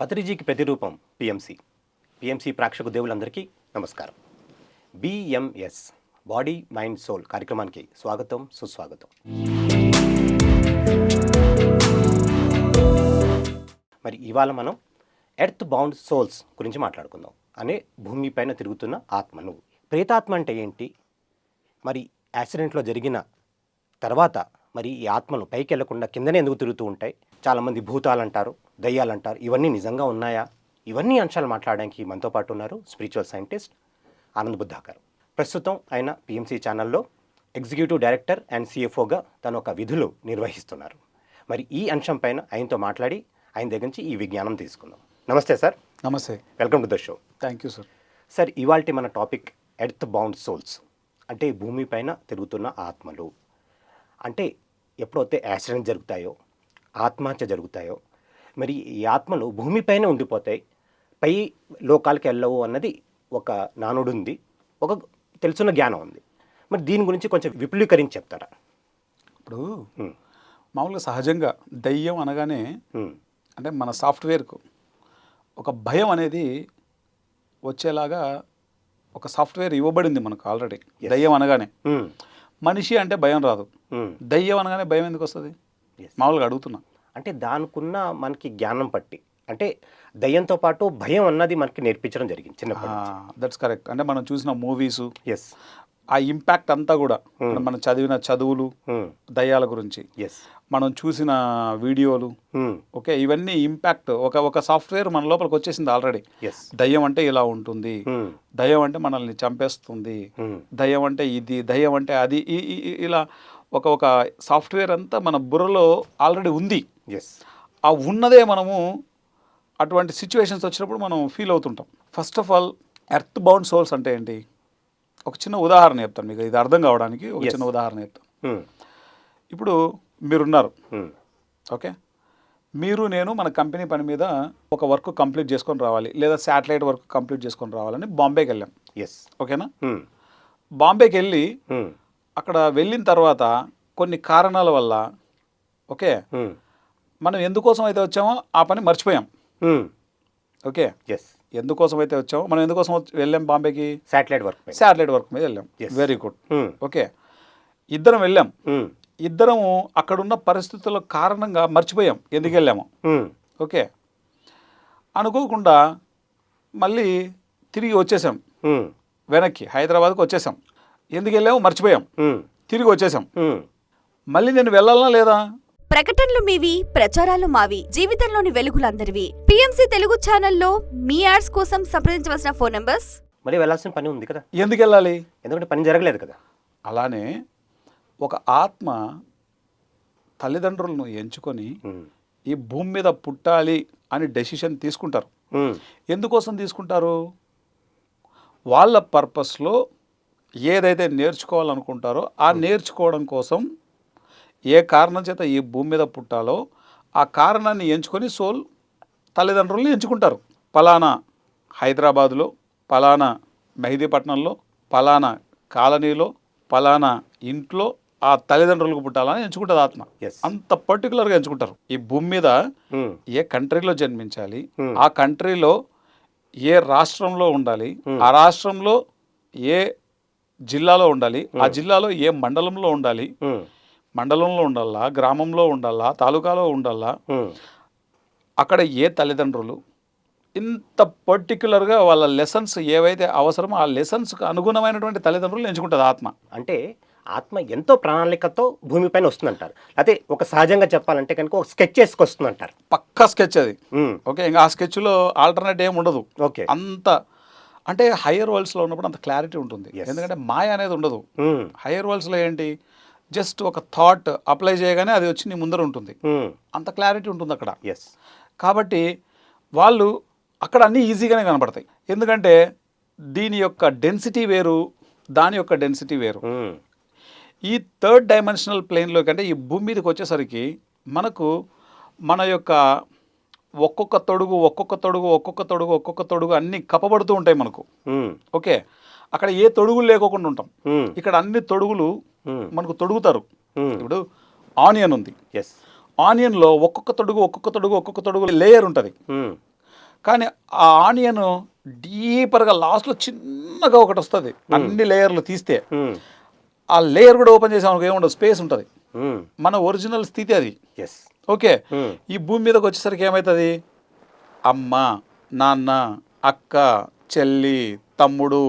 పత్రిజీకి ప్రతిరూపం PMC. PMC ప్రేక్షక దేవులందరికీ నమస్కారం. బిఎంఎస్ బాడీ మైండ్ సోల్ కార్యక్రమానికి స్వాగతం, సుస్వాగతం. మరి ఇవాళ మనం ఎర్త్ బౌండ్ సోల్స్ గురించి మాట్లాడుకుందాం. అనే భూమిపైన తిరుగుతున్న ఆత్మను. ప్రేతాత్మ అంటే ఏంటి? మరి యాక్సిడెంట్లో జరిగిన తర్వాత మరి ఈ ఆత్మలు పైకి వెళ్లకుండా కిందనే ఎందుకు తిరుగుతూ ఉంటాయి? చాలామంది భూతాలు అంటారు, దయ్యాలు అంటారు. ఇవన్నీ నిజంగా ఉన్నాయా? ఇవన్నీ అంశాలు మాట్లాడడానికి మనతో పాటు ఉన్నారు స్పిరిచువల్ సైంటిస్ట్ ఆనంద్ బుద్ధా గారు. ప్రస్తుతం ఆయన పిఎంసి ఛానల్లో ఎగ్జిక్యూటివ్ డైరెక్టర్ అండ్ సిఎఫ్ఓగా తన ఒక విధులు నిర్వహిస్తున్నారు. మరి ఈ అంశం పైన ఆయనతో మాట్లాడి ఆయన దగ్గర నుంచి ఈ విజ్ఞానం తీసుకుందాం. నమస్తే సార్. నమస్తే, welcome to the show. Thank you sir. Sir, ఇవాల్టి మన టాపిక్ ఎర్త్ బౌండ్ సోల్స్, అంటే భూమిపైన తిరుగుతున్న ఆత్మలు. అంటే ఎప్పుడైతే యాక్సిడెంట్ జరుగుతాయో, ఆత్మహత్య జరుగుతాయో, మరి ఈ ఆత్మలు భూమిపైన ఉండిపోతాయి, పై లోకాలకి వెళ్ళవు అన్నది ఒక నానుడు ఉంది, ఒక తెలుసున్న జ్ఞానం ఉంది. మరి దీని గురించి కొంచెం విపులీకరించి చెప్తారా? ఇప్పుడు మామూలుగా సహజంగా దయ్యం అనగానే అంటే మన సాఫ్ట్వేర్కు ఒక భయం అనేది వచ్చేలాగా ఒక సాఫ్ట్వేర్ ఇవ్వబడింది మనకు ఆల్రెడీ. దయ్యం అనగానే మనిషి అంటే భయం రాదు, దయ్యం అనగానే భయం ఎందుకు వస్తుంది? మామూలుగా అడుగుతున్నా. అంటే దానికున్న మనకి జ్ఞానం పట్టి, అంటే దయ్యంతో పాటు భయం అన్నది మనకి నేర్పించడం జరిగింది చిన్నప్పటి నుంచి. That's correct. అంటే మనం చూసిన మూవీసు, ఎస్, ఆ ఇంపాక్ట్ అంతా కూడా మనం చదివిన చదువులు దయ్యాల గురించి, మనం చూసిన వీడియోలు, ఓకే, ఇవన్నీ ఇంపాక్ట్ ఒక సాఫ్ట్వేర్ మన లోపలికి వచ్చేసింది ఆల్రెడీ. దయ్యం అంటే ఇలా ఉంటుంది, దయ్యం అంటే మనల్ని చంపేస్తుంది, దయ్యం అంటే ఇది, దయ్యం అంటే అది, ఇలా ఒక సాఫ్ట్వేర్ అంతా మన బుర్రలో ఆల్రెడీ ఉంది. ఆ ఉన్నదే మనము అటువంటి సిచ్యువేషన్స్ వచ్చినప్పుడు మనం ఫీల్ అవుతుంటాం. First of all earth bound souls అంటే ఏంటి? ఒక చిన్న ఉదాహరణ చెప్తాను మీకు, ఇది అర్థం కావడానికి ఒక చిన్న ఉదాహరణ చెప్తాను. ఇప్పుడు మీరున్నారు, ఓకే, మీరు నేను మన కంపెనీ పని మీద ఒక వర్క్ కంప్లీట్ చేసుకొని రావాలి, లేదా శాటిలైట్ వర్క్ కంప్లీట్ చేసుకొని రావాలని బాంబేకి వెళ్ళాం. ఓకేనా? బాంబేకి వెళ్ళి అక్కడ వెళ్ళిన తర్వాత కొన్ని కారణాల వల్ల, ఓకే, మనం ఎందుకోసం అయితే వచ్చామో ఆ పని మర్చిపోయాం. ఓకే, ఎందుకోసం అయితే వచ్చామో, మనం ఎందుకోసం వెళ్ళాం బాంబేకి? శాటిలైట్ వర్క్ మీద వెళ్ళాం. Very good. ఓకే, ఇద్దరం వెళ్ళాం. ఇద్దరము అక్కడున్న పరిస్థితుల కారణంగా మర్చిపోయాం ఎందుకు వెళ్ళాము. ఓకే, అనుకోకుండా మళ్ళీ తిరిగి వచ్చేసాం, వెనక్కి హైదరాబాద్కి వచ్చేసాం. ఎందుకు వెళ్ళాము? మర్చిపోయాం, తిరిగి వచ్చేసాం. మళ్ళీ నేను వెళ్ళాలనా లేదా? ప్రకటనలు మీవి, ప్రచారాలు మావి, జీవితంలోని వెలుగులందరివి. పిఎంసి తెలుగు ఛానల్లో మీ యాడ్స్ కోసం సంప్రదించవలసిన ఫోన్ నంబర్స్. మరి వెళ్ళాల్సిన పని ఉంది కదా, ఎందుకు వెళ్ళాలి? ఎందుకంటే పని జరగలేదు కదా. అలానే ఒక ఆత్మ తల్లిదండ్రులను ఎంచుకొని ఈ భూమి మీద పుట్టాలి అని డెసిషన్ తీసుకుంటారు. ఎందుకోసం తీసుకుంటారు? వాళ్ళ పర్పస్లో ఏదైతే నేర్చుకోవాలనుకుంటారో ఆ నేర్చుకోవడం కోసం ఏ కారణం చేత ఈ భూమి మీద పుట్టాలో ఆ కారణాన్ని ఎంచుకొని సోల్ తల్లిదండ్రులను ఎంచుకుంటారు. పలానా హైదరాబాదులో, పలానా మెహదీపట్నంలో, పలానా కాలనీలో, పలానా ఇంట్లో ఆ తల్లిదండ్రులకు పుట్టాలని ఎంచుకుంటుంది ఆత్మ. అంత పర్టికులర్గా ఎంచుకుంటారు. ఈ భూమి మీద ఏ కంట్రీలో జన్మించాలి, ఆ కంట్రీలో ఏ రాష్ట్రంలో ఉండాలి, ఆ రాష్ట్రంలో ఏ జిల్లాలో ఉండాలి, ఆ జిల్లాలో ఏ మండలంలో ఉండాలి, మండలంలో ఉండాలా, గ్రామంలో ఉండాలా, తాలూకాలో ఉండాలా, అక్కడ ఏ తల్లిదండ్రులు, ఇంత పర్టికులర్గా వాళ్ళ లెసన్స్ ఏవైతే అవసరమో ఆ లెసన్స్కి అనుగుణమైనటువంటి తల్లిదండ్రులు ఎంచుకుంటుంది ఆత్మ. అంటే ఆత్మ ఎంతో ప్రణాళికతో భూమిపైన వస్తుందంటారు. అయితే ఒక సహజంగా చెప్పాలంటే కనుక ఒక స్కెచ్ చేసుకొస్తుందంటారు. పక్కా స్కెచ్ అది. ఓకే, ఇంకా ఆ స్కెచ్లో ఆల్టర్నేట్ ఏమి ఉండదు. ఓకే, అంత అంటే హయ్యర్ వరల్డ్స్లో ఉన్నప్పుడు అంత క్లారిటీ ఉంటుంది, ఎందుకంటే మాయ అనేది ఉండదు. హయ్యర్ వరల్డ్స్లో ఏంటి, జస్ట్ ఒక థాట్ అప్లై చేయగానే అది వచ్చి నీ ముందర ఉంటుంది, అంత క్లారిటీ ఉంటుంది అక్కడ. కాబట్టి వాళ్ళు అక్కడ అన్నీ ఈజీగానే కనపడతాయి, ఎందుకంటే దీని యొక్క డెన్సిటీ వేరు, దాని యొక్క డెన్సిటీ వేరు. ఈ థర్డ్ డైమెన్షనల్ ప్లేన్లోకి, అంటే ఈ భూమి మీదకి వచ్చేసరికి మనకు మన యొక్క ఒక్కొక్క తొడుగు అన్నీ కప్పబడుతూ ఉంటాయి మనకు. ఓకే, అక్కడ ఏ తొడుగులు లేకోకుండా ఉంటాం, ఇక్కడ అన్ని తొడుగులు మనకు తొడుగుతారు. ఇప్పుడు ఆనియన్ ఉంది, ఆనియన్లో ఒక్కొక్క తొడుగు లేయర్ ఉంటుంది. కానీ ఆ ఆనియన్ డీపర్గా లాస్ట్లో చిన్నగా ఒకటి వస్తుంది, అన్ని లేయర్లు తీస్తే ఆ లేయర్ కూడా ఓపెన్ చేసామనుకో ఏముండదు, స్పేస్ ఉంటుంది. మన ఒరిజినల్ స్థితి అది. ఎస్. ఓకే, ఈ భూమి మీదకి వచ్చేసరికి ఏమవుతుంది, అమ్మ, నాన్న, అక్క, చెల్లి, తమ్ముడు,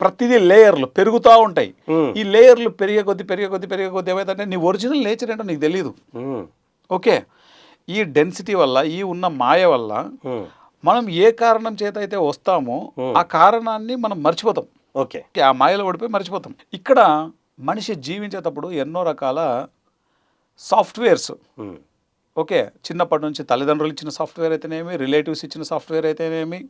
ప్రతిదీ లేయర్లు పెరుగుతూ ఉంటాయి. ఈ లేయర్లు పెరిగే కొద్ది ఏమవుతుందంటే నీ ఒరిజినల్ నేచర్ ఏంటో నీకు తెలియదు. ఓకే, ఈ డెన్సిటీ వల్ల, ఈ ఉన్న మాయ వల్ల మనం ఏ కారణం చేత అయితే వస్తామో ఆ కారణాన్ని మనం మర్చిపోతాం. ఓకే, ఆ మాయలో పడిపోయి మర్చిపోతాం. ఇక్కడ మనిషి జీవించేటప్పుడు ఎన్నో రకాల సాఫ్ట్వేర్స్, ఓకే, చిన్నప్పటి నుంచి తల్లిదండ్రులు ఇచ్చిన సాఫ్ట్వేర్ అయితేనేమి, రిలేటివ్స్ ఇచ్చిన సాఫ్ట్వేర్ అయితేనేమి,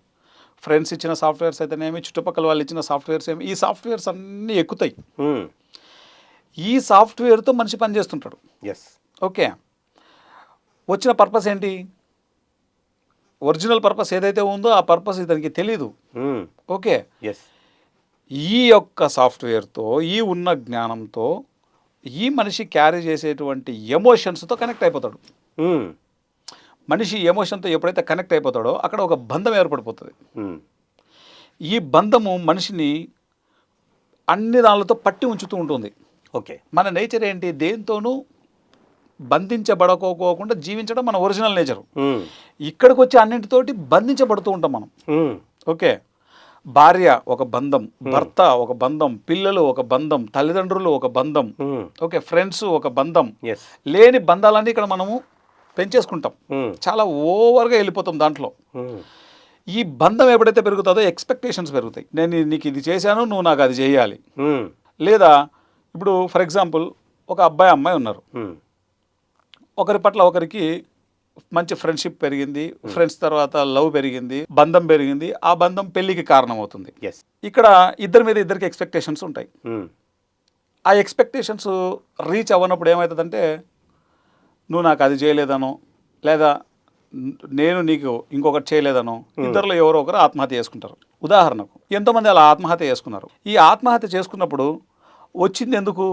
ఫ్రెండ్స్ ఇచ్చిన సాఫ్ట్వేర్స్ అయితేనేమి, చుట్టుపక్కల వాళ్ళు ఇచ్చిన సాఫ్ట్వేర్స్ ఏమి, ఈ సాఫ్ట్వేర్స్ అన్నీ ఎక్కుతాయి. ఈ సాఫ్ట్వేర్తో మనిషి పనిచేస్తుంటాడు. ఎస్. ఓకే, వచ్చిన పర్పస్ ఏంటి, ఒరిజినల్ పర్పస్ ఏదైతే ఉందో ఆ పర్పస్ ఇతనికి తెలీదు. Okay, yes. ఈ యొక్క సాఫ్ట్వేర్తో, ఈ ఉన్న జ్ఞానంతో ఈ మనిషి క్యారీ చేసేటువంటి ఎమోషన్స్తో కనెక్ట్ అయిపోతాడు. మనిషి ఎమోషన్తో ఎప్పుడైతే కనెక్ట్ అయిపోతాడో అక్కడ ఒక బంధం ఏర్పడిపోతుంది. ఈ బంధము మనిషిని అన్ని దానిలతో పట్టి ఉంచుతూ ఉంటుంది. ఓకే, మన నేచర్ ఏంటి, దేంతోనూ బంధించబడకోకుండా జీవించడం మన ఒరిజినల్ నేచరు. ఇక్కడికి వచ్చి అన్నింటితోటి బంధించబడుతూ ఉంటాం మనం. ఓకే, భార్య ఒక బంధం, భర్త ఒక బంధం, పిల్లలు ఒక బంధం, తల్లిదండ్రులు ఒక బంధం, ఓకే, ఫ్రెండ్స్ ఒక బంధం. లేని బంధాలన్నీ ఇక్కడ మనము పెంచేసుకుంటాం, చాలా ఓవర్గా వెళ్ళిపోతాం దాంట్లో. ఈ బంధం ఎప్పుడైతే పెరుగుతుందో ఎక్స్పెక్టేషన్స్ పెరుగుతాయి. నేను నీకు ఇది చేశాను, నువ్వు నాకు అది చేయాలి. లేదా ఇప్పుడు ఫర్ ఎగ్జాంపుల్ ఒక అబ్బాయి అమ్మాయి ఉన్నారు, ఒకరి పట్ల ఒకరికి మంచి ఫ్రెండ్షిప్ పెరిగింది, ఫ్రెండ్స్ తర్వాత లవ్ పెరిగింది, బంధం పెరిగింది, ఆ బంధం పెళ్లికి కారణం అవుతుంది. ఇక్కడ ఇద్దరి మీద ఇద్దరికి ఎక్స్పెక్టేషన్స్ ఉంటాయి. ఆ ఎక్స్పెక్టేషన్స్ రీచ్ అవ్వనప్పుడు ఏమవుతుందంటే నువ్వు నాకు అది చేయలేదనో, లేదా నేను నీకు ఇంకొకటి చేయలేదనో ఇద్దరిలో ఎవరో ఒకరు ఆత్మహత్య చేసుకుంటారు. ఉదాహరణకు ఎంతోమంది అలా ఆత్మహత్య చేసుకున్నారు. ఈ ఆత్మహత్య చేసుకున్నప్పుడు వచ్చింది ఎందుకు,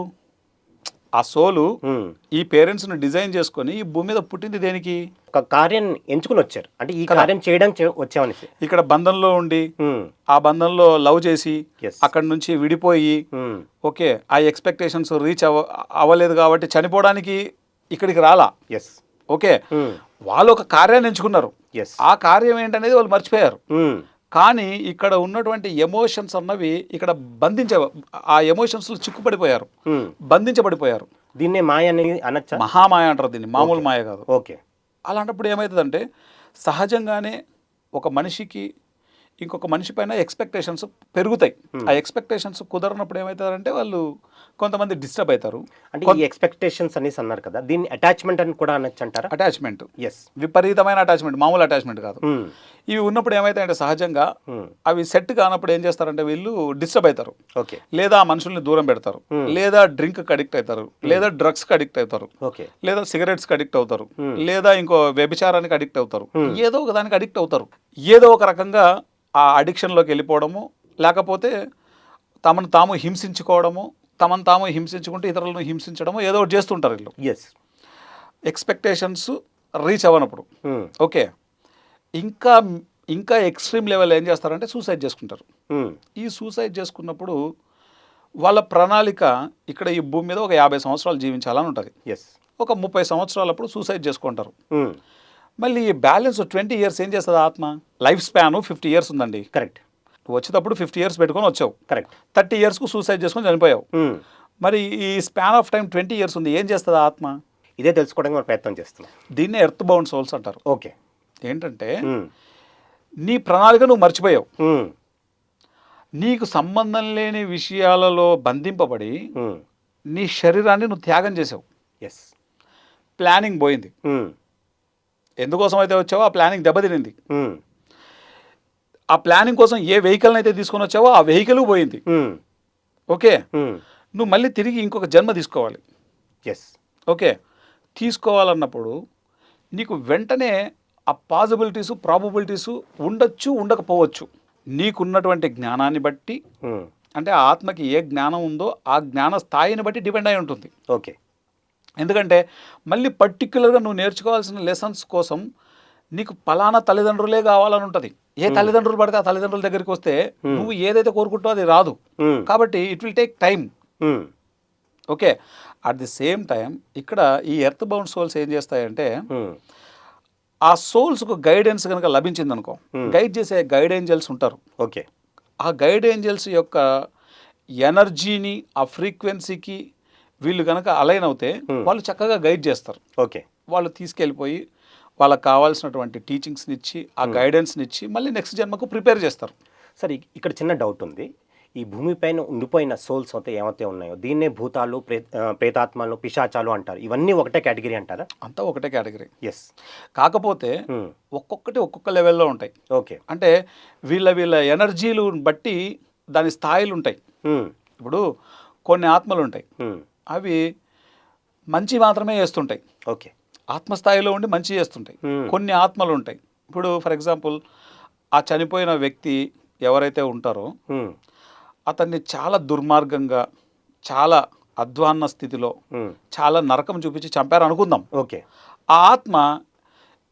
ఆ సోలు ఈ పేరెంట్స్ని డిజైన్ చేసుకొని ఈ భూమి మీద పుట్టింది దేనికి, ఒక కార్యం ఎంచుకుని వచ్చారు, అంటే ఈ కార్యం చేయడం వచ్చామని. ఇక్కడ బంధంలో ఉండి ఆ బంధంలో లవ్ చేసి అక్కడి నుంచి విడిపోయి, ఓకే, ఆ ఎక్స్పెక్టేషన్స్ రీచ్ అవ్వలేదు కాబట్టి చనిపోవడానికి ఇక్కడికి రాలా. ఎస్. ఓకే, వాళ్ళు ఒక కార్యాన్ని ఎంచుకున్నారు, ఆ కార్యం ఏంటనేది వాళ్ళు మర్చిపోయారు. కానీ ఇక్కడ ఉన్నటువంటి ఎమోషన్స్ అన్నవి ఇక్కడ ఆ ఎమోషన్స్ చిక్కుపడిపోయారు, బంధించబడిపోయారు. దీన్నే మాయ అని అనొచ్చా? మహామాయ అంటారు దీన్ని, మామూలు మాయ కాదు. ఓకే, అలాంటప్పుడు ఏమవుతుందంటే సహజంగానే ఒక మనిషికి ఇంకొక మనిషి పైన ఎక్స్పెక్టేషన్స్ పెరుగుతాయి. ఆ ఎక్స్పెక్టేషన్స్ కుదరనప్పుడు ఏమవుతారంటే వాళ్ళు కొంతమంది డిస్టర్బ్ అవుతారు. అంటే ఈ ఎక్స్పెక్టేషన్స్ అనేసి అన్నారు కదా, దీన్ని అటాచ్మెంట్ అని కూడా అనొచ్చు అంటారా? అటాచ్మెంట్, ఎస్, విపరీతమైన అటాచ్మెంట్, మామూలు అటాచ్మెంట్ కాదు. ఇవి ఉన్నప్పుడు ఏమవుతాయంటే సహజంగా అవి సెట్ కానప్పుడు ఏం చేస్తారంటే వీళ్ళు డిస్టర్బ్ అవుతారు. ఓకే, లేదా ఆ మనుషుల్ని దూరం పెడతారు, లేదా డ్రింక్కి అడిక్ట్ అవుతారు, లేదా డ్రగ్స్కి అడిక్ట్ అవుతారు, లేదా సిగరెట్స్కి అడిక్ట్ అవుతారు, లేదా ఇంకో వ్యభిచారానికి అడిక్ట్ అవుతారు, ఏదో ఒక దానికి అడిక్ట్ అవుతారు. ఏదో ఒక రకంగా ఆ అడిక్షన్లోకి వెళ్ళిపోవడము, లేకపోతే తమను తాము హింసించుకోవడము, తమను తాము హింసించుకుంటూ ఇతరులను హింసించడము, ఏదో ఒకటి చేస్తుంటారు వీళ్ళు. ఎక్స్పెక్టేషన్స్ రీచ్ అవ్వనప్పుడు. ఓకే, ఇంకా ఎక్స్ట్రీమ్ లెవెల్ ఏం చేస్తారంటే సూసైడ్ చేసుకుంటారు. ఈ సూసైడ్ చేసుకున్నప్పుడు వాళ్ళ ప్రణాళిక ఇక్కడ ఈ భూమి మీద ఒక 50 సంవత్సరాలు జీవించాలని ఉంటుంది. ఒక 30 సంవత్సరాలప్పుడు సూసైడ్ చేసుకుంటారు. మళ్ళీ ఈ బ్యాలెన్స్ 20 ఇయర్స్ ఏం చేస్తుంది ఆత్మ? లైఫ్ స్పాన్ 50 ఇయర్స్ ఉందండి. కరెక్ట్. వచ్చేటప్పుడు 50 ఇయర్స్ పెట్టుకొని వచ్చావు. కరెక్ట్. 30 ఇయర్స్కు సూసైడ్ చేసుకొని చనిపోయావు. మరి ఈ స్పాన్ ఆఫ్ టైం 20 ఇయర్స్ ఉంది, ఏం చేస్తుంది ఆత్మ? ఇదే తెలుసుకోవడానికి మనం ప్రయత్నం చేస్తున్నాం. దీన్నే ఎర్త్ బౌండ్ సోల్స్ అంటారు. ఓకే, ఏంటంటే నీ ప్రణాళిక నువ్వు మర్చిపోయావు, నీకు సంబంధం లేని విషయాలలో బంధింపబడి నీ శరీరాన్ని నువ్వు త్యాగం చేసావు. ఎస్, ప్లానింగ్ పోయింది. ఎందుకోసం అయితే వచ్చావో ఆ ప్లానింగ్ దెబ్బతినింది. ఆ ప్లానింగ్ కోసం ఏ వెహికల్ని అయితే తీసుకొని వచ్చావో ఆ వెహికల్ పోయింది. ఓకే, నువ్వు మళ్ళీ తిరిగి ఇంకొక జన్మ తీసుకోవాలి. ఎస్, ఓకే, తీసుకోవాలన్నప్పుడు నీకు వెంటనే ఆ పాసిబిలిటీసు, ప్రాబబిలిటీసు ఉండొచ్చు, ఉండకపోవచ్చు. నీకున్నటువంటి జ్ఞానాన్ని బట్టి, అంటే ఆ ఆత్మకి ఏ జ్ఞానం ఉందో ఆ జ్ఞాన స్థాయిని బట్టి డిపెండ్ అయి ఉంటుంది. ఓకే, ఎందుకంటే మళ్ళీ పర్టిక్యులర్గా నువ్వు నేర్చుకోవాల్సిన లెసన్స్ కోసం నీకు పలానా తల్లిదండ్రులే కావాలని ఉంటుంది. ఏ తల్లిదండ్రులు పడితే ఆ తల్లిదండ్రుల దగ్గరికి వస్తే నువ్వు ఏదైతే కోరుకుంటావో అది రాదు. కాబట్టి it will take time. Okay, at the same time ఇక్కడ ఈ ఎర్త్ బౌండ్ సోల్స్ ఏం చేస్తాయంటే ఆ సోల్స్కు గైడెన్స్ కనుక లభించింది అనుకో, గైడ్ చేసే గైడ్ ఏంజల్స్ ఉంటారు. ఓకే, ఆ గైడ్ ఏంజల్స్ యొక్క ఎనర్జీని ఆ ఫ్రీక్వెన్సీకి వీళ్ళు కనుక అలైన్ అవుతే వాళ్ళు చక్కగా గైడ్ చేస్తారు. ఓకే, వాళ్ళు తీసుకెళ్ళిపోయి వాళ్ళకి కావాల్సినటువంటి టీచింగ్స్ని ఇచ్చి ఆ గైడెన్స్ని ఇచ్చి మళ్ళీ నెక్స్ట్ జన్మకు ప్రిపేర్ చేస్తారు. సరే ఇక్కడ చిన్న డౌట్ ఉంది. ఈ భూమిపైన ఉండిపోయిన సోల్స్ అయితే ఏమైతే ఉన్నాయో దీన్నే భూతాలు, ప్రేతాత్మలు, పిశాచాలు అంటారు. ఇవన్నీ ఒకటే కేటగిరీ అంటారా? అంతా ఒకటే కేటగిరీ. ఎస్. కాకపోతే ఒక్కొక్కటి ఒక్కొక్క లెవెల్లో ఉంటాయి. ఓకే, అంటే వీళ్ళ ఎనర్జీలు బట్టి దాని స్థాయిలు ఉంటాయి. ఇప్పుడు కొన్ని ఆత్మలు ఉంటాయి, అవి మంచి మాత్రమే చేస్తుంటాయి. ఓకే, ఆత్మస్థాయిలో ఉండి మంచి చేస్తుంటాయి. కొన్ని ఆత్మలు ఉంటాయి, ఇప్పుడు ఫర్ ఎగ్జాంపుల్ ఆ చనిపోయిన వ్యక్తి ఎవరైతే ఉంటారో అతన్ని చాలా దుర్మార్గంగా, చాలా అధ్వాన్న స్థితిలో, చాలా నరకం చూపించి చంపారు అనుకుందాం. ఓకే, ఆ ఆత్మ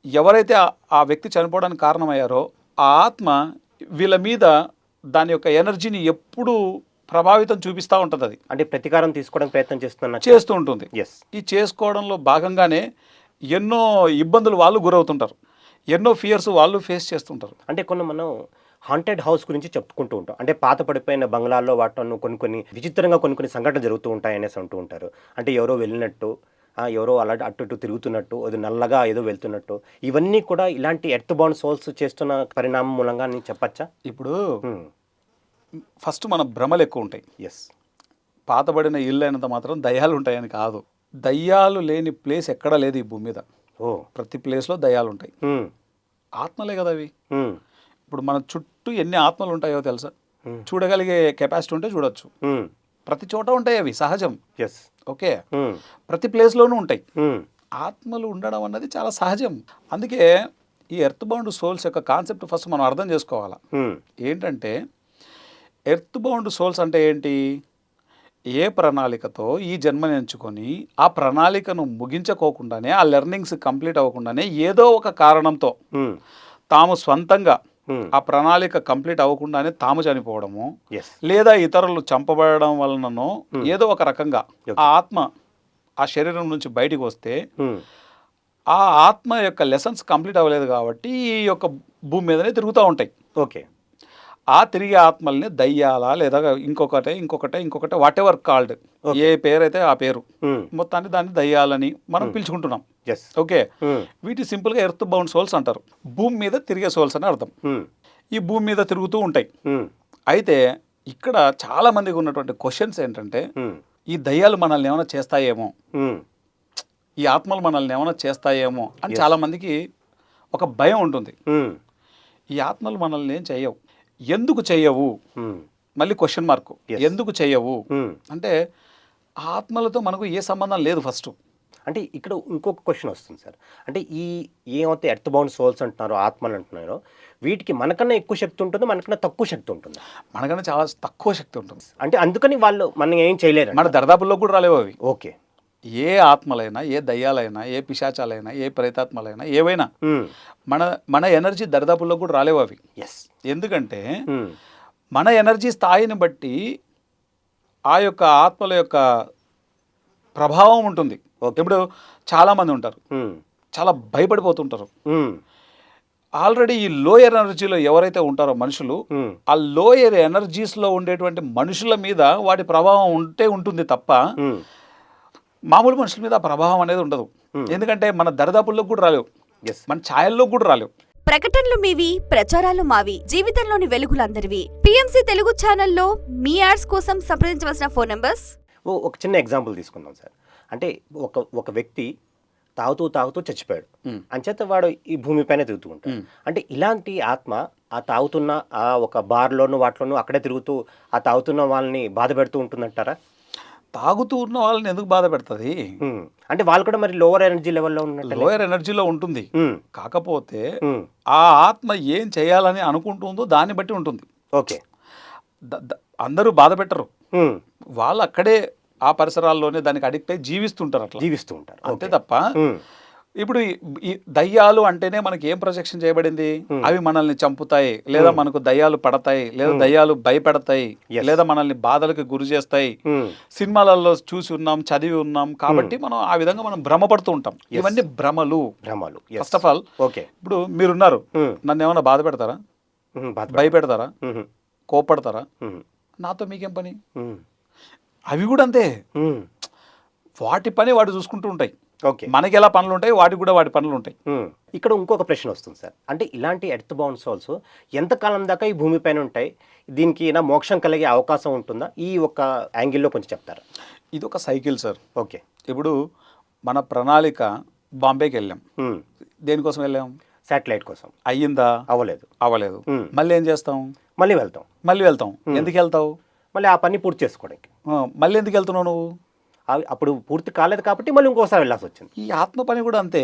ఎవరైతే ఆ వ్యక్తి చనిపోవడానికి కారణమయ్యారో ఆ ఆత్మ వీళ్ళ మీద దాని యొక్క ఎనర్జీని ఎప్పుడూ ప్రభావితం చూపిస్తూ ఉంటుంది. అది అంటే ప్రతీకారం తీసుకోవడానికి ప్రయత్నం చేస్తూ ఉంటుంది. ఎస్. ఈ చేసుకోవడంలో భాగంగానే ఎన్నో ఇబ్బందులు వాళ్ళు గురవుతుంటారు, ఎన్నో ఫియర్స్ వాళ్ళు ఫేస్ చేస్తుంటారు. అంటే మనం హాంటెడ్ హౌస్ గురించి చెప్పుకుంటూ ఉంటాం. అంటే పాత పడిపోయిన బంగ్లాల్లో వాటిలో కొన్ని విచిత్రంగా కొన్ని సంఘటనలు జరుగుతూ ఉంటాయి అనేసి అంటూ ఉంటారు. అంటే ఎవరో వెళ్ళినట్టు, ఎవరో అలా అటు ఇటు తిరుగుతున్నట్టు, అది నల్లగా ఏదో వెళ్తున్నట్టు, ఇవన్నీ కూడా ఇలాంటి ఎర్త్ బౌండ్ సోల్స్ చేస్తున్న పరిణామం మూలంగా నేను చెప్పచ్చా? ఇప్పుడు ఫస్ట్ మన భ్రమలు ఎక్కువ ఉంటాయి. ఎస్. పాతబడిన ఇల్లు అయినంత మాత్రం దయ్యాలు ఉంటాయని కాదు. దయ్యాలు లేని ప్లేస్ ఎక్కడా లేదు ఈ భూమి మీద. ప్రతి ప్లేస్లో దయ్యాలు ఉంటాయి. ఆత్మలే కదా అవి. ఇప్పుడు మన చుట్టూ ఎన్ని ఆత్మలు ఉంటాయో తెలుసా? చూడగలిగే కెపాసిటీ ఉంటే చూడొచ్చు. ప్రతి చోట ఉంటాయి, అవి సహజం. ఎస్. ఓకే, ప్రతి ప్లేస్లోనూ ఉంటాయి. ఆత్మలు ఉండడం అన్నది చాలా సహజం. అందుకే ఈ ఎర్త్ బౌండ్ సోల్స్ యొక్క కాన్సెప్ట్ ఫస్ట్ మనం అర్థం చేసుకోవాలా. ఏంటంటే ఎర్త్ బౌండ్ సోల్స్ అంటే ఏంటి? ఏ ప్రణాళికతో ఈ జన్మని ఎంచుకొని ఆ ప్రణాళికను ముగించుకోకుండానే, ఆ లెర్నింగ్స్ కంప్లీట్ అవ్వకుండానే ఏదో ఒక కారణంతో తాము స్వంతంగా ఆ ప్రణాళిక కంప్లీట్ అవ్వకుండానే తాము చనిపోవడము, లేదా ఇతరులు చంపబడడం వలననో ఏదో ఒక రకంగా ఆ ఆత్మ ఆ శరీరం నుంచి బయటికి వస్తే ఆ ఆత్మ యొక్క లెసన్స్ కంప్లీట్ అవ్వలేదు కాబట్టి ఈ యొక్క భూమి మీదనే తిరుగుతూ ఉంటాయి. ఓకే, ఆ తిరిగే ఆత్మల్ని దయ్యాల లేదా ఇంకొకటే వాట్ ఎవర్ కాల్డ్, ఏ పేరైతే ఆ పేరు, మొత్తాన్ని దాన్ని దయ్యాలని మనం పిలుచుకుంటున్నాం. ఓకే, వీటి సింపుల్గా ఎర్త్ బౌండ్ సోల్స్ అంటారు. భూమి మీద తిరిగే సోల్స్ అని అర్థం. ఈ భూమి మీద తిరుగుతూ ఉంటాయి. అయితే ఇక్కడ చాలా మందికి ఉన్నటువంటి క్వశ్చన్స్ ఏంటంటే, ఈ దయ్యాలు మనల్ని ఏమైనా చేస్తాయేమో, ఈ ఆత్మలు మనల్ని ఏమైనా చేస్తాయేమో అని చాలా మందికి ఒక భయం ఉంటుంది. ఈ ఆత్మలు మనల్ని ఏం చెయ్యవు. ఎందుకు చెయ్యవు? మళ్ళీ క్వశ్చన్ మార్క్. ఎందుకు చెయ్యవు అంటే ఆత్మలతో మనకు ఏ సంబంధం లేదు ఫస్ట్. అంటే ఇక్కడ ఇంకొక క్వశ్చన్ వస్తుంది సార్. అంటే ఏమైతే ఎర్త్ బౌండ్ సోల్స్ అంటున్నారో, ఆత్మలు అంటున్నారో, వీటికి మనకన్నా ఎక్కువ శక్తి ఉంటుందో, మనకన్నా తక్కువ శక్తి ఉంటుంది? మనకన్నా చాలా తక్కువ శక్తి ఉంటుంది. అంటే అందుకని వాళ్ళు మనం ఏం చేయలేరు, మన దరిదాపుల్లో కూడా రాలేవు అవి. ఓకే, ఏ ఆత్మలైనా, ఏ దయ్యాలైనా, ఏ పిశాచాలైనా, ఏ ప్రేతాత్మలైనా, ఏవైనా మన ఎనర్జీ దరిదాపుల్లో కూడా రాలేవు అవి. ఎస్. ఎందుకంటే మన ఎనర్జీ స్థాయిని బట్టి ఆ యొక్క ఆత్మల యొక్క ప్రభావం ఉంటుంది. ఇప్పుడు చాలామంది ఉంటారు, చాలా భయపడిపోతుంటారు. ఆల్రెడీ ఈ లోయర్ ఎనర్జీలో ఎవరైతే ఉంటారో మనుషులు, ఆ లోయర్ ఎనర్జీస్లో ఉండేటువంటి మనుషుల మీద వాటి ప్రభావం ఉంటుంది తప్ప మామూలు మనుషుల మీద ఆ ప్రభావం అనేది ఉండదు. ఎందుకంటే మన దరిదాపుల్లో కూడా రాలేవు, మన ఛాయల్లో కూడా రాలేవు. ప్రకటనలు మీవి, ప్రచారాలు మావి. జీవితంలోని వెలుగులందరివి. పిఎంసి తెలుగు ఛానల్లో మీ యాడ్స్ కోసం సంప్రదించవలసిన ఫోన్ నంబర్స్. ఒక చిన్న ఎగ్జాంపుల్ తీసుకుందాం సార్. అంటే ఒక వ్యక్తి తాగుతూ చచ్చిపోయాడు. అంచేత వాడు ఈ భూమిపైన తిరుగుతూ ఉంటాడు. అంటే ఇలాంటి ఆత్మ ఆ తాగుతున్న ఆ ఒక బార్లోను వాటిలోనూ అక్కడే తిరుగుతూ ఆ తాగుతున్న వాళ్ళని బాధ పెడుతూ ఉంటుందంటారా? తాగుతూ ఉన్న వాళ్ళని ఎందుకు బాధ పెడుతుంది? అంటే వాళ్ళు కూడా మరి లోవర్ ఎనర్జీ లెవెల్లో ఉన్నట్టు. లోయర్ ఎనర్జీలో ఉంటుంది. కాకపోతే ఆ ఆత్మ ఏం చేయాలని అనుకుంటుందో దాన్ని బట్టి ఉంటుంది. ఓకే, అందరూ బాధ పెట్టరు. వాళ్ళు అక్కడే ఆ పరిసరాల్లోనే దానికి అడిక్ట్ అయి జీవిస్తుంటారు. అంతే తప్ప ఇప్పుడు ఈ దయ్యాలు అంటేనే మనకి ఏం ప్రొజెక్షన్ చేయబడింది, అవి మనల్ని చంపుతాయి, లేదా మనకు దయ్యాలు పడతాయి, లేదా దయ్యాలు భయపెడతాయి, లేదా మనల్ని బాధలకు గురి చేస్తాయి. సినిమాలలో చూసి ఉన్నాం, చదివి ఉన్నాం, కాబట్టి మనం ఆ విధంగా మనం భ్రమపడుతూ ఉంటాం. ఇవన్నీ భ్రమలు. ఫస్ట్ ఆఫ్ ఆల్ ఓకే, ఇప్పుడు మీరున్నారు, నన్ను ఏమైనా బాధ పెడతారా, భయపెడతారా, కోపడతారా? నాతో మీకేం పని? అవి కూడా అంతే, వాటి పని వాటి చూసుకుంటూ ఉంటాయి. ఓకే, మనకి ఎలా పనులు ఉంటాయి, వాటికి కూడా వాటి పనులు ఉంటాయి. ఇక్కడ ఇంకొక ప్రశ్న వస్తుంది సార్, అంటే ఇలాంటి ఎర్త్ బౌండ్ సోల్స్ ఎంతకాలం దాకా ఈ భూమిపైన ఉంటాయి? దీనికి నా మోక్షం కలిగే అవకాశం ఉంటుందా? ఈ ఒక యాంగిల్లో కొంచెం చెప్తారా? ఇది ఒక సైకిల్ సార్. ఓకే, ఇప్పుడు మన ప్రణాళిక బాంబేకి వెళ్ళాం, దేనికోసం వెళ్ళాం? శాటిలైట్ కోసం. అయ్యిందా? అవ్వలేదు. మళ్ళీ ఏం చేస్తాం? మళ్ళీ వెళ్తాం. ఎందుకు వెళ్తావు? మళ్ళీ ఆ పని పూర్తి చేసుకోవడానికి. మళ్ళీ ఎందుకు వెళ్తున్నావు నువ్వు? అప్పుడు పూర్తి కాలేదు కాబట్టి మళ్ళీ ఇంకోసారి వెళ్ళాల్సి వచ్చింది. ఈ ఆత్మ పని కూడా అంతే,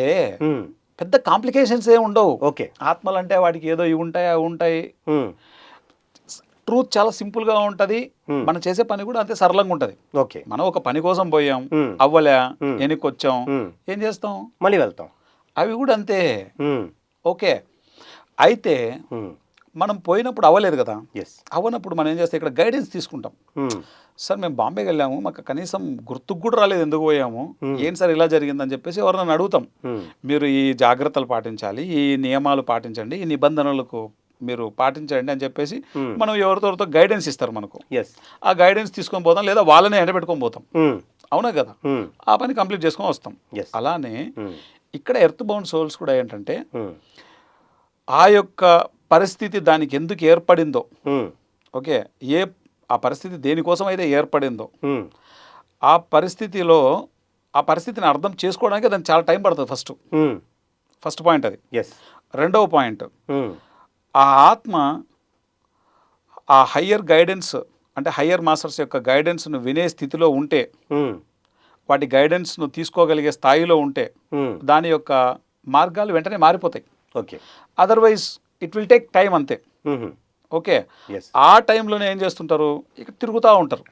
పెద్ద కాంప్లికేషన్స్ ఏమి ఉండవు. ఓకే, ఆత్మలు అంటే వాటికి ఏదో ఇవి ఉంటాయి, అవి ఉంటాయి. ట్రూత్ చాలా సింపుల్ గా ఉంటది. మనం చేసే పని కూడా అంతే సరళంగా ఉంటది. ఓకే, మనం ఒక పని కోసం పోయాం, అవ్వలే, వెనక్కి వచ్చాం, ఏం చేస్తాం? మళ్ళీ వెళ్తాం. అవి కూడా అంతే. ఓకే, అయితే మనం పోయినప్పుడు అవ్వలేదు కదా, అవ్వనప్పుడు మనం ఏం చేస్తాం? ఇక్కడ గైడెన్స్ తీసుకుంటాం. సార్ మేము బాంబేకి వెళ్ళాము, మాకు కనీసం గుర్తుకు కూడా రాలేదు ఎందుకు పోయాము, ఏం సార్ ఇలా జరిగిందని చెప్పేసి ఎవరినైనా అడుగుతాం. మీరు ఈ జాగ్రత్తలు పాటించాలి, ఈ నియమాలు పాటించండి, ఈ నిబంధనలకు మీరు పాటించండి అని చెప్పేసి మనం ఎవరితో గైడెన్స్ ఇస్తారు మనకు. ఆ గైడెన్స్ తీసుకొని పోతాం, లేదా వాళ్ళనే ఎండబెట్టుకొని పోతాం. అవునా కదా, ఆ పని కంప్లీట్ చేసుకొని వస్తాం. అలానే ఇక్కడ ఎర్త్ బౌండ్ సోల్స్ కూడా ఏంటంటే, ఆ యొక్క పరిస్థితి దానికి ఎందుకు ఏర్పడిందో, ఓకే, ఆ పరిస్థితి దేనికోసం అయితే ఏర్పడిందో, ఆ పరిస్థితిని అర్థం చేసుకోవడానికి దానికి చాలా టైం పడుతుంది. ఫస్ట్ పాయింట్ అది. రెండవ పాయింట్, ఆ ఆత్మ ఆ హయ్యర్ గైడెన్స్, అంటే హయ్యర్ మాస్టర్స్ యొక్క గైడెన్స్ను వినే స్థితిలో ఉంటే, వాటి గైడెన్స్ను తీసుకోగలిగే స్థాయిలో ఉంటే, దాని యొక్క మార్గాలు వెంటనే మారిపోతాయి. Okay, otherwise it will take time అంతే. ఓకే, ఆ టైంలోనే ఏం చేస్తుంటారు? ఇక తిరుగుతూ ఉంటారు.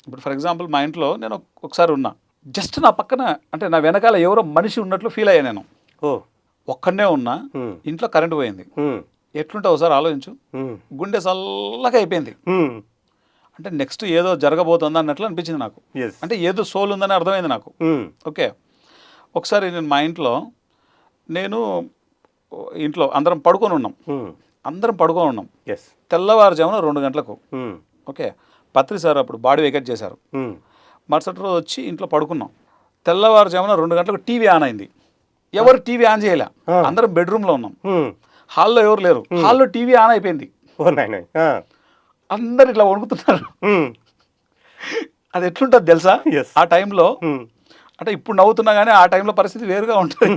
ఇప్పుడు ఫర్ ఎగ్జాంపుల్ మా ఇంట్లో నేను ఒకసారి ఉన్నా, జస్ట్ నా పక్కన, అంటే నా వెనకాల ఎవరో మనిషి ఉన్నట్లు ఫీల్ అయ్యా నేను. ఒక్కడనే ఉన్నా, ఇంట్లో కరెంట్ పోయింది. ఎట్లుంటే ఒకసారి ఆలోచించు, గుండె చల్లగా అయిపోయింది. అంటే నెక్స్ట్ ఏదో జరగబోతుంది అన్నట్లు అనిపించింది నాకు. అంటే ఏదో సోల్ ఉందని అర్థమైంది నాకు. ఓకే, ఒకసారి నేను మా ఇంట్లో అందరం పడుకొని ఉన్నాం. తెల్లవారుజామున 2 గంటలకు. ఓకే, పత్రి సార్ అప్పుడు బాడీ వెకెట్ చేశారు. మరుసటి రోజు వచ్చి ఇంట్లో పడుకున్నాం. తెల్లవారుజామున 2 గంటలకు టీవీ ఆన్ అయింది. ఎవరు టీవీ ఆన్ చేయలే, అందరం బెడ్రూమ్లో ఉన్నాం. హాల్లో ఎవరు లేరు, హాల్లో టీవీ ఆన్ అయిపోయింది. అందరు ఇట్లా వణుకుతున్నారు. అది ఎట్లుంటుంది తెలుసా ఆ టైంలో? అంటే ఇప్పుడు నవ్వుతున్నా కానీ ఆ టైంలో పరిస్థితి వేరుగా ఉంటుంది.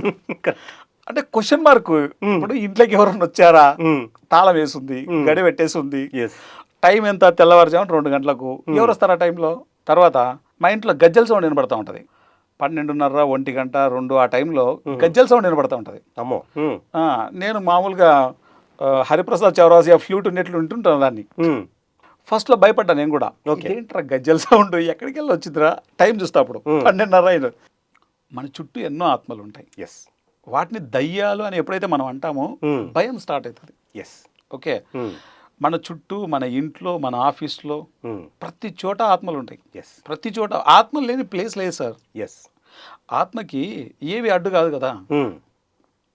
అంటే క్వశ్చన్ మార్క్. ఇప్పుడు ఇంట్లోకి ఎవరైనా వచ్చారా, తాళం వేసింది, గడి పెట్టేసి ఉంది, టైం ఎంత? తెల్లవారుజామున 2 గంటలకు. ఎవరు వస్తారు ఆ టైంలో? తర్వాత మా ఇంట్లో గజ్జల సౌండ్ వినబడతా ఉంటుంది. 12:30, 1 గంట, 2 ఆ టైంలో గజ్జల సౌండ్ వినబడతా ఉంటుంది. నేను మామూలుగా హరిప్రసాద్ చౌరాసి ఫ్లూట్ ఉన్నట్లు వింటుంటాను దాన్ని. ఫస్ట్లో భయపడ్డా నేను కూడా, ఏంట్రా గజ్జల సౌండ్, ఎక్కడికి వెళ్ళి వచ్చిందిరా? టైం చూస్తా అప్పుడు 12:30 అయింది. మన చుట్టూ ఎన్నో ఆత్మలు ఉంటాయి. వాటిని దయ్యాలు అని ఎప్పుడైతే మనం అంటామో భయం స్టార్ట్ అవుతుంది. ఓకే, మన చుట్టూ, మన ఇంట్లో, మన ఆఫీస్లో, ప్రతి చోట ఆత్మలు ఉంటాయి. ప్రతి చోట ఆత్మలు లేని ప్లేస్ లేదు సార్. ఆత్మకి ఏవి అడ్డు కాదు కదా.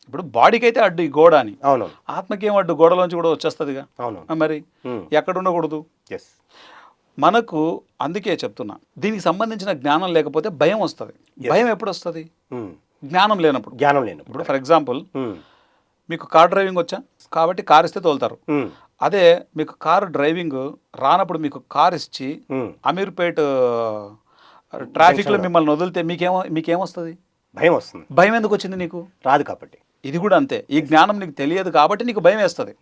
ఇప్పుడు బాడీకి అయితే అడ్డు ఈ గోడ అని, ఆత్మకి ఏం అడ్డు? గోడలోంచి కూడా వచ్చేస్తుందిగా. మరి ఎక్కడ ఉండకూడదు మనకు. అందుకే చెప్తున్నా, దీనికి సంబంధించిన జ్ఞానం లేకపోతే భయం వస్తుంది. భయం ఎప్పుడు వస్తుంది? జ్ఞానం లేనప్పుడు. ఇప్పుడు ఫర్ ఎగ్జాంపుల్, మీకు కార్ డ్రైవింగ్ వచ్చా కాబట్టి కార్ ఇస్తే తోలుతారు. అదే మీకు కారు డ్రైవింగ్ రానప్పుడు మీకు కార్ ఇచ్చి అమీర్పేట్ ట్రాఫిక్లో మిమ్మల్ని వదిలితే మీకేమొస్తుంది? భయం వస్తుంది. భయం ఎందుకు వచ్చింది? నీకు రాదు కాబట్టి. ఇది కూడా అంతే, ఈ జ్ఞానం నీకు తెలియదు కాబట్టి నీకు భయం వేస్తుంది.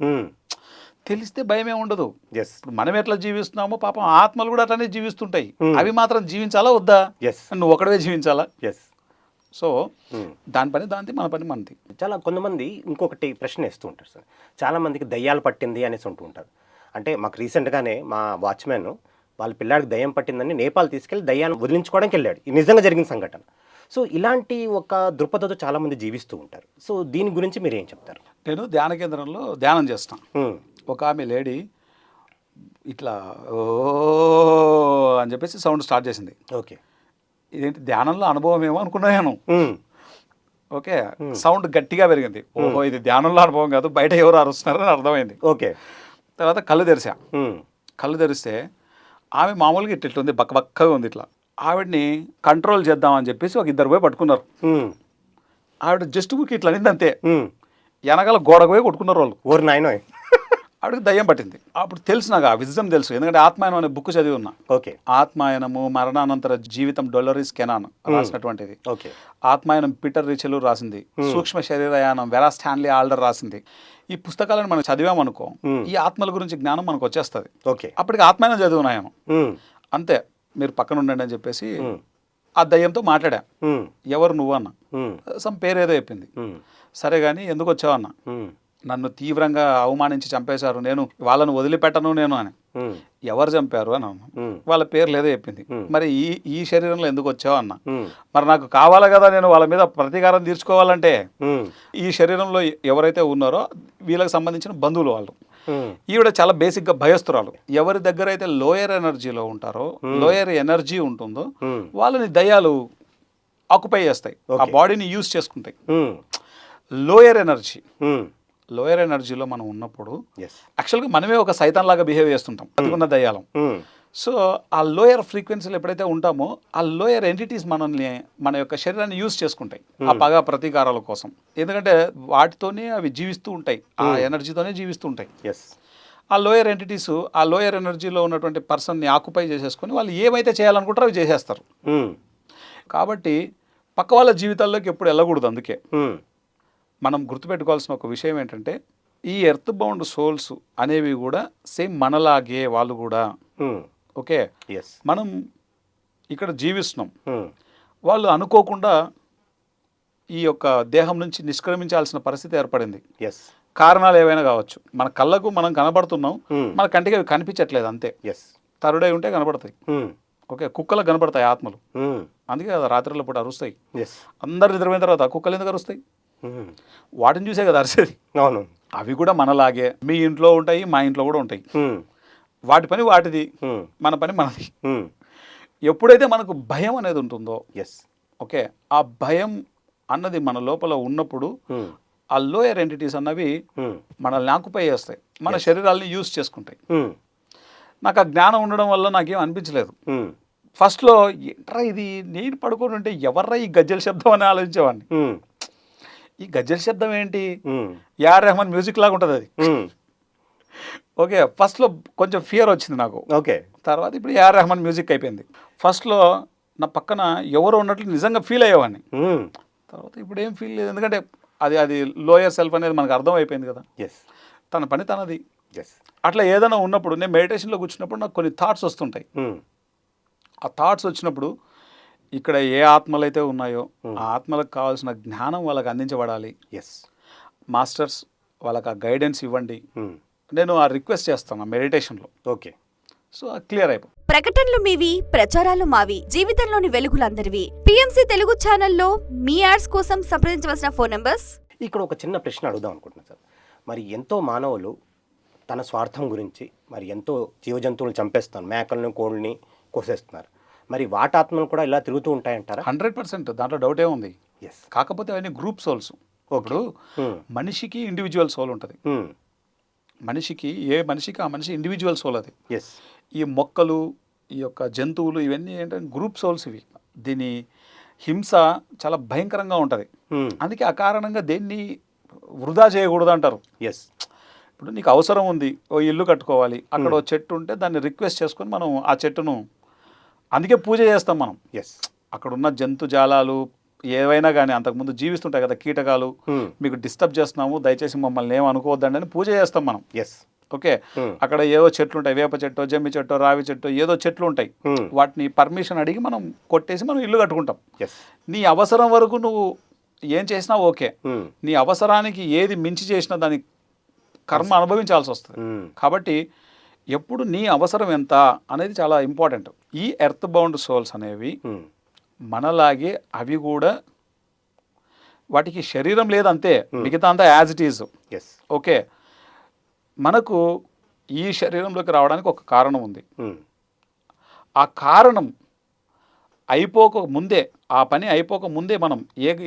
తెలిస్తే భయమే ఉండదు. మనం ఎట్లా జీవిస్తున్నామో పాపం ఆత్మలు కూడా అట్లానే జీవిస్తుంటాయి. అవి మాత్రం జీవించాలా వద్దా? నువ్వు ఒకడే జీవించాలా? సో దాని పని దాంది, మన పని మనది. చాలా కొంతమంది ఇంకొకటి ప్రశ్న వేస్తూ ఉంటారు సార్, చాలామందికి దయ్యాలు పట్టింది అనేసి ఉంటూ ఉంటారు. అంటే మాకు రీసెంట్గానే మా వాచ్మెన్ వాళ్ళ పిల్లాడికి దయ్యం పట్టిందని నేపాల్ తీసుకెళ్ళి దయ్యాన్ని వదిలించుకోవడానికి వెళ్ళాడు. ఇది నిజంగా జరిగిన సంఘటన. సో ఇలాంటి ఒక దృక్పథంతో చాలామంది జీవిస్తూ ఉంటారు. సో దీని గురించి మీరు ఏం చెప్తారు? నేను ధ్యాన కేంద్రంలో ధ్యానం చేస్తాను. హ్మ్. ఒక ఆమె లేడీ ఇట్లా ఓ అని చెప్పేసి సౌండ్ స్టార్ట్ చేసింది. ఓకే. ఇదేంటి ధ్యానంలో అనుభవం ఏమో అనుకున్నాను. హ్మ్. ఓకే, సౌండ్ గట్టిగా పెరిగింది. ఓహో, ఇది ధ్యానంలో అనుభవం కాదు, బయట ఎవరు అరుస్తున్నారని అర్థమైంది. ఓకే. తర్వాత కళ్ళు తెరిసా. హ్మ్. కళ్ళు తెరిస్తే ఆమె మామూలుగా ఇట్లా ఉంది, బక్కగా ఉంది. ఇట్లా ఆవిడ్ని కంట్రోల్ చేద్దామని చెప్పేసి ఒక ఇద్దరు పోయి పట్టుకున్నారు. హ్మ్. ఆవిడ జస్ట్ ఊరికి ఇట్లా అనింది అంతే. హ్మ్. వెనకాల గోడకు పోయి కొట్టుకున్నారు వాళ్ళు. ఓరి నాయనోయ్. ఆవిడకి దయ్యం పట్టింది. అప్పుడు తెలుసు నాకు, ఆ విజ్డమ్ తెలుసు, ఎందుకంటే ఆత్మాయనం అనే బుక్ చదివి ఉన్నా. ఓకే. ఆత్మాయనము మరణానంతర జీవితం డొలరీస్ కెనాన్ రాసినటువంటిది. ఓకే. ఆత్మాయనం పీటర్ రిచెలు రాసింది. సూక్ష్మ శరీరయానం వెరా స్టాన్లీ ఆల్డర్ రాసింది. ఈ పుస్తకాలను మనం చదివామనుకో, ఈ ఆత్మల గురించి జ్ఞానం మనకు వచ్చేస్తుంది. ఓకే. అప్పటికి ఆత్మాయనం చదివినాయను అంతే. మీరు పక్కన ఉండండి అని చెప్పేసి ఆ దయ్యంతో మాట్లాడా. ఎవరు నువ్వు అన్న, సమ్ పేరు ఏదో చెప్పింది. సరే కానీ ఎందుకు వచ్చావు అన్న, నన్ను తీవ్రంగా అవమానించి చంపేశారు, నేను వాళ్ళను వదిలిపెట్టను నేను అని. ఎవరు చంపారు అని అన్నా. వాళ్ళ పేరు లేదో చెప్పింది. మరి ఈ శరీరంలో ఎందుకు వచ్చావు అన్న, మరి నాకు కావాలి కదా, నేను వాళ్ళ మీద ప్రతీకారం తీర్చుకోవాలంటే ఈ శరీరంలో ఎవరైతే ఉన్నారో వీళ్ళకి సంబంధించిన బంధువులు వాళ్ళు. ఈవిడ చాలా బేసిక్గా భయస్తురాలు. ఎవరి దగ్గర అయితే లోయర్ ఎనర్జీలో ఉంటారో, లోయర్ ఎనర్జీ ఉంటుందో వాళ్ళని దయ్యాలు ఆక్యుపై చేస్తాయి, ఆ బాడీని యూజ్ చేసుకుంటాయి. లోయర్ ఎనర్జీలో మనం ఉన్నప్పుడు యాక్చువల్గా మనమే ఒక సైతాన్ లాగా బిహేవ్ చేస్తుంటాం, అది ఉన్న దయ్యాలం. సో ఆ లోయర్ ఫ్రీక్వెన్సీలు ఎప్పుడైతే ఉంటామో ఆ లోయర్ ఎంటిటీస్ మనల్ని, మన యొక్క శరీరాన్ని యూజ్ చేసుకుంటాయి ఆ పగ ప్రతీకారాల కోసం. ఎందుకంటే వాటితోనే అవి జీవిస్తూ ఉంటాయి, ఆ ఎనర్జీతోనే జీవిస్తూ ఉంటాయి. ఆ లోయర్ ఎంటిటీస్ ఆ లోయర్ ఎనర్జీలో ఉన్నటువంటి పర్సన్ని ఆక్యుపై చేసేసుకొని వాళ్ళు ఏమైతే చేయాలనుకుంటారో అవి చేసేస్తారు. కాబట్టి పక్క వాళ్ళ జీవితాల్లోకి ఎప్పుడు వెళ్ళకూడదు. అందుకే మనం గుర్తుపెట్టుకోవాల్సిన ఒక విషయం ఏంటంటే, ఈ ఎర్త్ బౌండ్ సోల్స్ అనేవి కూడా సేమ్ మనలాగే వాళ్ళు కూడా. ఓకే, మనం ఇక్కడ జీవిస్తున్నాం, వాళ్ళు అనుకోకుండా ఈ యొక్క దేహం నుంచి నిష్క్రమించాల్సిన పరిస్థితి ఏర్పడింది. కారణాలు ఏవైనా కావచ్చు. మన కళ్ళకు మనం కనబడుతున్నాం, మన కంటికి అవి కనిపించట్లేదు అంతే. తరుడై ఉంటే కనబడతాయి. ఓకే, కుక్కలకు కనబడతాయి ఆత్మలు, అందుకే కదా రాత్రుల పూట అరుస్తాయి. అందరు నిద్రపోయిన తర్వాత కుక్కలు ఎందుకు అరుస్తాయి? వాటిని చూసే కదా అరిసేది. అవును. అవి కూడా మనలాగే మీ ఇంట్లో ఉంటాయి, మా ఇంట్లో కూడా ఉంటాయి. వాటి పని వాటిది, మన పని మనది. ఎప్పుడైతే మనకు భయం అనేది ఉంటుందో, ఓకే, ఆ భయం అన్నది మన లోపల ఉన్నప్పుడు ఆ లోయర్ ఎంటిటీస్ అన్నవి మనల్ని ఆక్యుపై చేస్తాయి, మన శరీరాల్ని యూజ్ చేసుకుంటాయి. నాకు ఆ జ్ఞానం ఉండడం వల్ల నాకేం అనిపించలేదు. ఫస్ట్లో ఏంట్రా ఇది, నేను పడుకొని ఉంటే ఎవర్రా ఈ గజ్జల శబ్దం అని ఆలోచించేవాడిని. ఈ గజ్జల శబ్దం ఏంటి, ఏఆర్ రెహమాన్ మ్యూజిక్ లాగా ఉంటుంది అది. ఓకే, ఫస్ట్లో కొంచెం ఫియర్ వచ్చింది నాకు. ఓకే, తర్వాత ఇప్పుడు ఏఆర్ రెహమాన్ మ్యూజిక్ అయిపోయింది. ఫస్ట్లో నా పక్కన ఎవరో ఉన్నట్లు నిజంగా ఫీల్ అయ్యేవాడిని. తర్వాత ఇప్పుడు ఏం ఫీల్ లేదు, ఎందుకంటే అది లోయర్ సెల్ఫ్ అనేది మనకు అర్థం అయిపోయింది కదా, తన పని తనది. అట్లా ఏదైనా ఉన్నప్పుడు నేను మెడిటేషన్లో కూర్చున్నప్పుడు నాకు కొన్ని థాట్స్ వస్తుంటాయి. ఆ థాట్స్ వచ్చినప్పుడు ఇక్కడ ఏ ఆత్మలు అయితే ఉన్నాయో ఆ ఆత్మలకు కావాల్సిన జ్ఞానం వాళ్ళకి అందించబడాలి. మాస్టర్స్ వాళ్ళకి ఆ గైడెన్స్ ఇవ్వండి. నేను ఆ రిక్వెస్ట్ చేస్తాను ఆ మెడిటేషన్లో. ఓకే, సో క్లియర్ అయిపో. ప్రకటనలు మీవి, ప్రచారాలు మావి, జీవితంలోని వెలుగులందరివి. పిఎంసి తెలుగు ఛానల్లో మీ యాడ్స్ కోసం సంప్రదించవలసిన ఫోన్ నంబర్స్. ఇక్కడ ఒక చిన్న ప్రశ్న అడుగుదాం అనుకుంటున్నాను సార్. మరి ఎంతో మానవులు తన స్వార్థం గురించి మరి ఎంతో జీవజంతువులు చంపేస్తున్నారు, మేకలను కోళ్ళని కోసేస్తున్నారు. మరి వాటాత్మలు కూడా ఇలా తిరుగుతూ ఉంటాయంటారా? 100%, దాంట్లో డౌటే ఉంది. కాకపోతే అవన్నీ గ్రూప్ సోల్స్. ఇప్పుడు మనిషికి ఇండివిజువల్ సోల్ ఉంటుంది. మనిషికి ఏ మనిషికి ఆ మనిషి ఇండివిజువల్ సోల్ అది. ఈ మొక్కలు, ఈ యొక్క జంతువులు ఇవన్నీ ఏంటంటే గ్రూప్ సోల్స్ ఇవి. దీని హింస చాలా భయంకరంగా ఉంటుంది. అందుకే ఆ కారణంగా దేన్ని వృధా చేయకూడదు అంటారు. ఇప్పుడు నీకు అవసరం ఉంది, ఓ ఇల్లు కట్టుకోవాలి, అక్కడ ఓ చెట్టు ఉంటే దాన్ని రిక్వెస్ట్ చేసుకొని మనం ఆ చెట్టును, అందుకే పూజ చేస్తాం మనం. అక్కడ ఉన్న జంతుజాలాలు ఏవైనా కానీ అంతకుముందు జీవిస్తుంటాయి కదా, కీటకాలు, మీకు డిస్టర్బ్ చేస్తున్నాము, దయచేసి మమ్మల్ని ఏం అనుకోవద్దండి అని పూజ చేస్తాం మనం. ఓకే, అక్కడ ఏదో చెట్లు ఉంటాయి, వేప చెట్టు, జమ్మి చెట్టు, రావి చెట్టు, ఏదో చెట్లు ఉంటాయి. వాటిని పర్మిషన్ అడిగి మనం కొట్టేసి మనం ఇల్లు కట్టుకుంటాం. నీ అవసరం వరకు నువ్వు ఏం చేసినా ఓకే, నీ అవసరానికి ఏది మించి చేసినా దాని కర్మ అనుభవించాల్సి వస్తుంది. కాబట్టి ఎప్పుడు నీ అవసరం ఎంత అనేది చాలా ఇంపార్టెంట్. ఈ ఎర్త్ బౌండ్ సోల్స్ అనేవి మనలాగే అవి కూడా వాటికి శరీరం లేదంతే, మిగతా అంతా as it is. Yes. Okay, మనకు ఈ శరీరంలోకి రావడానికి ఒక కారణం ఉంది. ఆ కారణం అయిపోక ముందే, ఆ పని అయిపోక ముందే మనం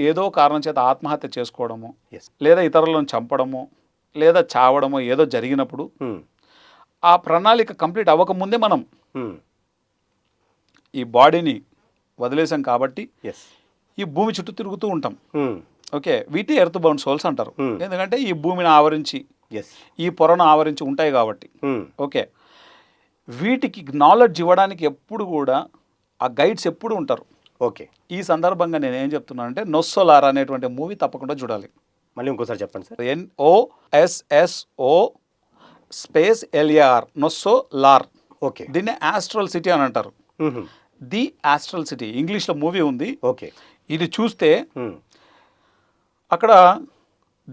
ఏదో కారణం చేత ఆత్మహత్య చేసుకోవడము, ఎస్. లేదా ఇతరులను చంపడము, లేదా చావడము ఏదో జరిగినప్పుడు ఆ ప్రణాళిక కంప్లీట్ అవ్వకముందే మనం ఈ బాడీని వదిలేసాం కాబట్టి ఎస్. ఈ భూమి చుట్టూ తిరుగుతూ ఉంటాం. Hmm. ఓకే, వీటి ఎర్త్ బౌండ్ సోల్స్ అంటారు. ఎందుకంటే ఈ భూమిని ఆవరించి, ఎస్. ఈ పొరను ఆవరించి ఉంటాయి కాబట్టి. ఓకే, వీటికి నాలెడ్జ్ ఇవ్వడానికి ఎప్పుడు కూడా ఆ గైడ్స్ ఎప్పుడు ఉంటారు. ఓకే. ఈ సందర్భంగా నేను ఏం చెప్తున్నానంటే నొస్సోలార్ అనేటువంటి మూవీ తప్పకుండా చూడాలి. మళ్ళీ ఇంకోసారి చెప్పండి sir. NOSSO space LAR, Nosso Lar. Okay. దీన్ని ఆస్ట్రల్ సిటీ అని అంటారు. ది ఆస్ట్రల్ సిటీ ఇంగ్లీష్లో మూవీ ఉంది. ఓకే. ఇది చూస్తే అక్కడ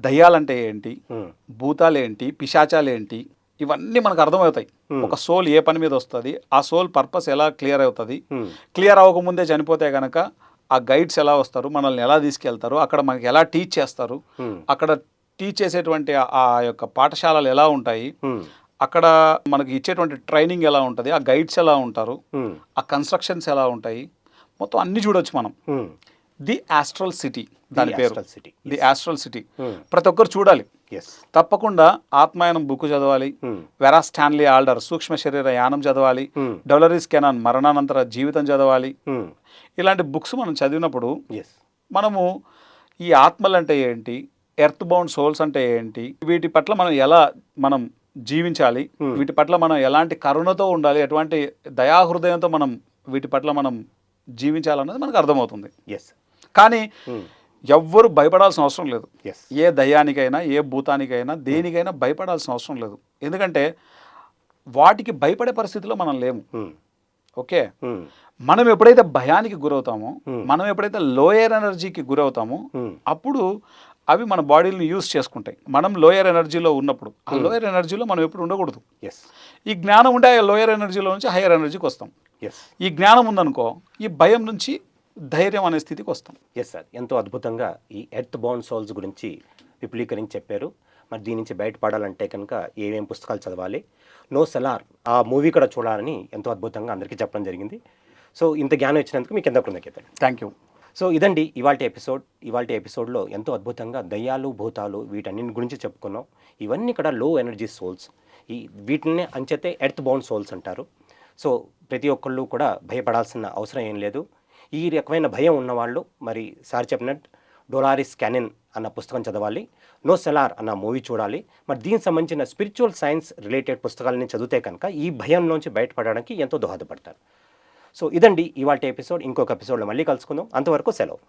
దయ్యాలంటే ఏంటి, భూతాలేంటి, పిశాచాలేంటి, ఇవన్నీ మనకు అర్థమవుతాయి. ఒక సోల్ ఏ పని మీద వస్తుంది, ఆ సోల్ పర్పస్ ఎలా క్లియర్ అవుతుంది, క్లియర్ అవ్వకముందే చనిపోతే కనుక ఆ గైడ్స్ ఎలా వస్తారు, మనల్ని ఎలా తీసుకెళ్తారు, అక్కడ మనకి ఎలా టీచ్ చేస్తారు, అక్కడ టీచ్ చేసేటువంటి ఆ యొక్క పాఠశాలలు ఎలా ఉంటాయి, అక్కడ మనకి ఇచ్చేటువంటి ట్రైనింగ్ ఎలా ఉంటుంది, ఆ గైడ్స్ ఎలా ఉంటారు, ఆ కన్స్ట్రక్షన్స్ ఎలా ఉంటాయి, మొత్తం అన్ని చూడొచ్చు మనం. ది ఆస్ట్రల్ సిటీ దాని పేరు. ది ఆస్ట్రల్ సిటీ ప్రతి ఒక్కరు చూడాలి. తప్పకుండా ఆత్మాయనం బుక్ చదవాలి, వెరా స్టాన్లీ ఆల్డర్ సూక్ష్మ శరీర యానం చదవాలి, డొలరీస్ కెనాన్ మరణానంతర జీవితం చదవాలి. ఇలాంటి బుక్స్ మనం చదివినప్పుడు మనము ఈ ఆత్మలు అంటే ఏంటి, ఎర్త్ బౌండ్ సోల్స్ అంటే ఏంటి, వీటి పట్ల మనం జీవించాలి, వీటి పట్ల మనం ఎలాంటి కరుణతో ఉండాలి, ఎటువంటి దయాహృదయంతో మనం వీటి పట్ల మనం జీవించాలన్నది మనకు అర్థమవుతుంది. కానీ ఎవ్వరు భయపడాల్సిన అవసరం లేదు. ఏ దయ్యానికైనా, ఏ భూతానికైనా, దేనికైనా భయపడాల్సిన అవసరం లేదు. ఎందుకంటే వాటికి భయపడే పరిస్థితిలో మనం లేము. ఓకే, మనం ఎప్పుడైతే భయానికి గురవుతామో, మనం ఎప్పుడైతే లోయర్ ఎనర్జీకి గురవుతామో, అప్పుడు అవి మన బాడీని యూజ్ చేసుకుంటాయి. మనం లోయర్ ఎనర్జీలో ఉన్నప్పుడు ఆ లోయర్ ఎనర్జీలో మనం ఎప్పుడు ఉండకూడదు. ఈ జ్ఞానం ఉంటే ఆ లోయర్ ఎనర్జీలో నుంచి హయ్యర్ ఎనర్జీకి వస్తాం. ఈ జ్ఞానం ఉందనుకో, ఈ భయం నుంచి ధైర్యం అనే స్థితికి వస్తాం. ఎస్ సార్, ఎంతో అద్భుతంగా ఈ ఎర్త్ బౌండ్ సోల్స్ గురించి విపులీకరించి చెప్పారు. మరి దీని నుంచి బయటపడాలంటే కనుక ఏమేమి పుస్తకాలు చదవాలి, నొస్సోలార్ ఆ మూవీ కూడా చూడాలని ఎంతో అద్భుతంగా అందరికీ చెప్పడం జరిగింది. సో ఇంత జ్ఞానం ఇచ్చినందుకు మీకు ఎంత కృతజ్ఞతలు. Thank you. సో ఇదండి ఇవాళ ఎపిసోడ్లో ఎంతో అద్భుతంగా దయ్యాలు, భూతాలు వీటన్నిటి గురించి చెప్పుకున్నాం. ఇవన్నీ కూడా లో ఎనర్జీ సోల్స్. వీటిని అంచేతే ఎర్త్ బౌండ్ సోల్స్ అంటారు. సో ప్రతి ఒక్కళ్ళు కూడా భయపడాల్సిన అవసరం ఏం లేదు. ఈ రకమైన భయం ఉన్నవాళ్ళు మరి సార్ చెప్పినట్టు డొలారిస్ క్యానిన్ అన్న పుస్తకం చదవాలి, నొస్సోలార్ అన్న మూవీ చూడాలి. మరి దీనికి సంబంధించిన స్పిరిచువల్ సైన్స్ రిలేటెడ్ పుస్తకాలని చదివితే కనుక ఈ భయంలోంచి బయటపడడానికి ఎంతో దోహదపడతారు. సో ఇదండి ఇవాళ ఎపిసోడ్. ఇంకొక ఎపిసోడ్లో మళ్ళీ కలుసుకుందాం. అంతవరకు సెలవు.